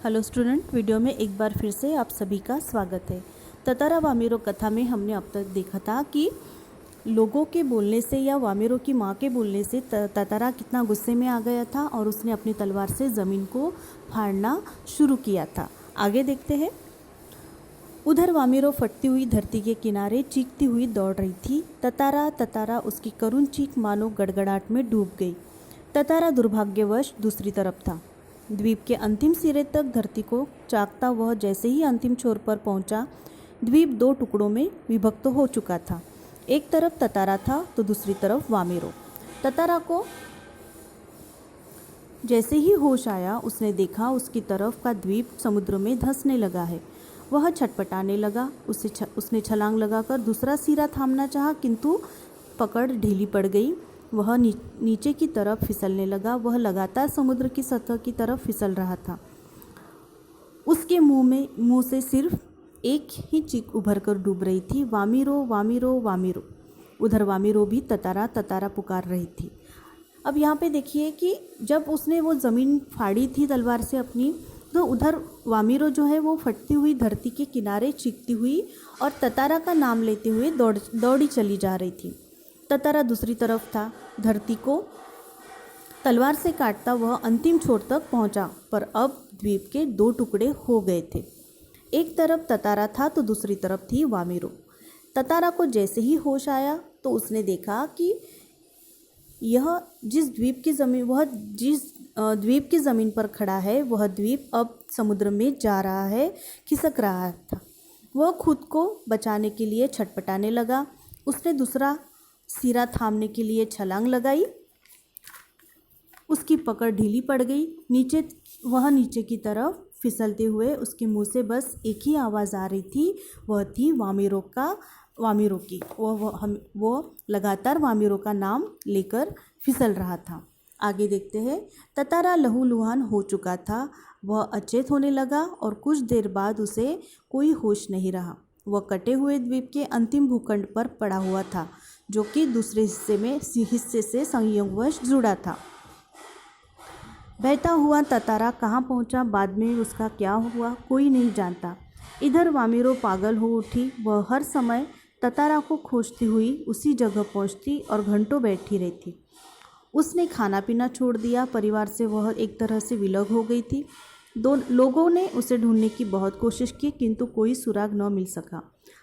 Hello student, video में एक बार फिर से आप सभी का स्वागत है। ततारा वामेरो कथा में हमने अब तक देखा था कि लोगों के बोलने से या वामेरो की माँ के बोलने से ततारा कितना गुस्से में आ गया था और उसने अपनी तलवार से ज़मीन को फाड़ना शुरू किया था। आगे देखते हैं। उधर वामेरो फटती हुई धरती के किनारे चीखती हुई दौड़ रही थी। ततारा ततारा, उसकी करुण चीख मानो गड़गड़ाहट में डूब गई। ततारा दुर्भाग्यवश दूसरी तरफ था। द्वीप के अंतिम सिरे तक धरती को चाकता वह जैसे ही अंतिम छोर पर पहुंचा, द्वीप दो टुकड़ों में विभक्त हो चुका था। एक तरफ ततारा था तो दूसरी तरफ वामेरो। ततारा को जैसे ही होश आया, उसने देखा उसकी तरफ का द्वीप समुद्र में धंसने लगा है। वह छटपटाने लगा। उसने छलांग लगाकर दूसरा सिरा थामना चाहा, किंतु पकड़ ढीली पड़ गई। वह नीचे की तरफ फिसलने लगा। वह लगातार समुद्र की सतह की तरफ फिसल रहा था। उसके मुंह से सिर्फ एक ही चीख उभर कर डूब रही थी, वामिरो वामिरो वामिरो। उधर वामिरो भी ततारा ततारा पुकार रही थी। अब यहाँ पे देखिए कि जब उसने वो ज़मीन फाड़ी थी तलवार से अपनी, तो उधर वामिरो जो है वो फटती हुई धरती के किनारे चीखती हुई और ततारा का नाम लेते हुए दौड़ी चली जा रही थी। ततारा दूसरी तरफ था। धरती को तलवार से काटता वह अंतिम छोर तक पहुंचा, पर अब द्वीप के दो टुकड़े हो गए थे। एक तरफ ततारा था तो दूसरी तरफ थी वामेरो। ततारा को जैसे ही होश आया तो उसने देखा कि जिस द्वीप की ज़मीन पर खड़ा है, वह द्वीप अब समुद्र में जा रहा है, खिसक रहा था। वह खुद को बचाने के लिए छटपटाने लगा। उसने दूसरा सिरा थामने के लिए छलांग लगाई। उसकी पकड़ ढीली पड़ गई। वह नीचे की तरफ फिसलते हुए उसके मुंह से बस एक ही आवाज़ आ रही थी, वह थी वामेरो की। वो लगातार वामेरो का नाम लेकर फिसल रहा था। आगे देखते हैं। ततारा लहूलुहान हो चुका था। वह अचेत होने लगा और कुछ देर बाद उसे कोई होश नहीं रहा। वह कटे हुए द्वीप के अंतिम भूखंड पर पड़ा हुआ था, जो कि दूसरे हिस्से से संयोगवश जुड़ा था। बहता हुआ ततारा कहाँ पहुँचा, बाद में उसका क्या हुआ, कोई नहीं जानता। इधर वामेरो पागल हो उठी। वह हर समय ततारा को खोजती हुई उसी जगह पहुँचती और घंटों बैठी रहती। उसने खाना पीना छोड़ दिया। परिवार से वह एक तरह से विलग हो गई थी। लोगों ने उसे ढूंढने की बहुत कोशिश की, किंतु कोई सुराग न मिल सका।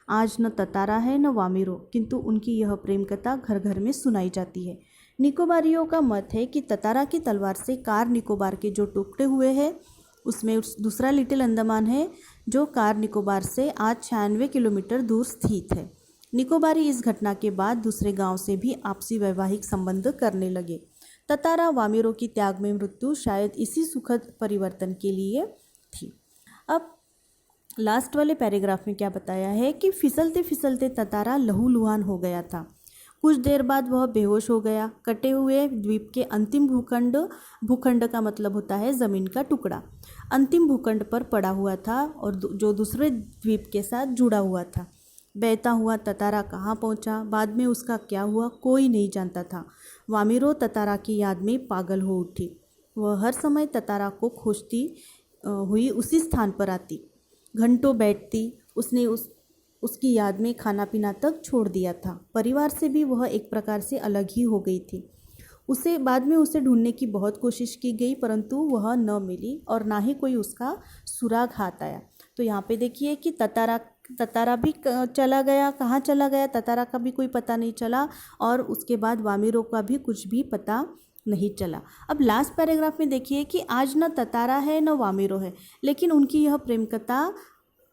आज न ततारा है न वामेरो, किंतु उनकी यह प्रेम कथा घर घर में सुनाई जाती है। निकोबारियों का मत है कि ततारा की तलवार से कार निकोबार के जो टुकड़े हुए हैं, उसमें दूसरा लिटिल अंडमान है, जो कार निकोबार से आज 96 किलोमीटर दूर स्थित है। निकोबारी इस घटना के बाद दूसरे गांव से भी आपसी वैवाहिक संबंध करने लगे। ततारा वामेरो की त्याग में मृत्यु शायद इसी सुखद परिवर्तन के लिए थी। अब लास्ट वाले पैराग्राफ में क्या बताया है कि फिसलते फिसलते ततारा लहूलुहान हो गया था। कुछ देर बाद वह बेहोश हो गया। कटे हुए द्वीप के अंतिम भूखंड का मतलब होता है ज़मीन का टुकड़ा, अंतिम भूखंड पर पड़ा हुआ था और जो दूसरे द्वीप के साथ जुड़ा हुआ था। बहता हुआ ततारा कहाँ पहुँचा, बाद में उसका क्या हुआ, कोई नहीं जानता था। वामेरो ततारा की याद में पागल हो उठी। वह हर समय ततारा को खोजती हुई उसी स्थान पर आती, घंटों बैठती। उसने उसकी याद में खाना पीना तक छोड़ दिया था। परिवार से भी वह एक प्रकार से अलग ही हो गई थी। बाद में उसे ढूंढने की बहुत कोशिश की गई, परंतु वह न मिली और ना ही कोई उसका सुराग हाथ आया। तो यहाँ पे देखिए कि ततारा भी चला गया। कहाँ चला गया, ततारा का भी कोई पता नहीं चला, और उसके बाद वामेरो का भी कुछ भी पता नहीं चला। अब लास्ट पैराग्राफ में देखिए कि आज न ततारा है न वामेरो है, लेकिन उनकी यह प्रेम कथा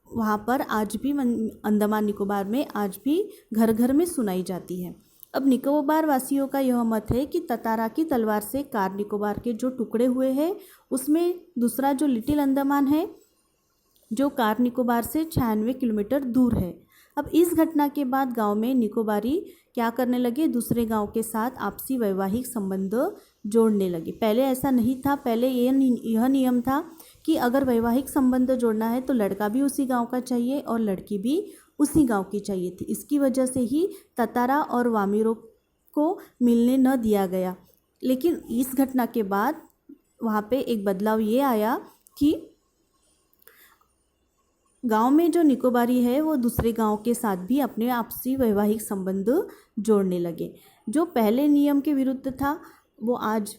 वहाँ पर आज भी अंडमान निकोबार में आज भी घर घर में सुनाई जाती है। अब निकोबार वासियों का यह मत है कि ततारा की तलवार से कार निकोबार के जो टुकड़े हुए हैं, उसमें दूसरा जो लिटिल अंडमान है, जो कार निकोबार से 96 किलोमीटर दूर है। अब इस घटना के बाद गांव में निकोबारी क्या करने लगे, दूसरे गांव के साथ आपसी वैवाहिक संबंध जोड़ने लगे। पहले ऐसा नहीं था। पहले यह नियम था कि अगर वैवाहिक संबंध जोड़ना है तो लड़का भी उसी गांव का चाहिए और लड़की भी उसी गांव की चाहिए थी। इसकी वजह से ही ततारा और वामेरो को मिलने न दिया गया। लेकिन इस घटना के बाद वहाँ पे एक बदलाव ये आया कि गांव में जो निकोबारी है वो दूसरे गांव के साथ भी अपने आपसी वैवाहिक संबंध जोड़ने लगे। जो पहले नियम के विरुद्ध था वो आज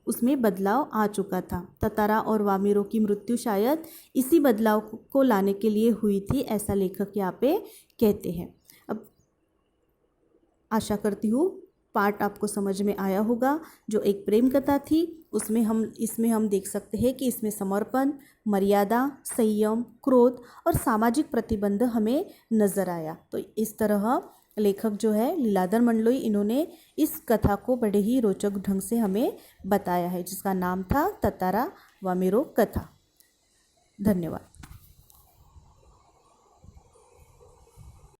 उसमें बदलाव आ चुका था। ततारा और वामिरों की मृत्यु शायद इसी बदलाव को लाने के लिए हुई थी, ऐसा लेखक यहाँ पे कहते हैं। अब आशा करती हूँ पाठ आपको समझ में आया होगा। जो एक प्रेम कथा थी इसमें हम देख सकते हैं कि इसमें समर्पण, मर्यादा, संयम, क्रोध और सामाजिक प्रतिबंध हमें नज़र आया। तो इस तरह लेखक जो है लीलाधर मंडलोई, इन्होंने इस कथा को बड़े ही रोचक ढंग से हमें बताया है, जिसका नाम था ततारा वामेरो कथा। धन्यवाद।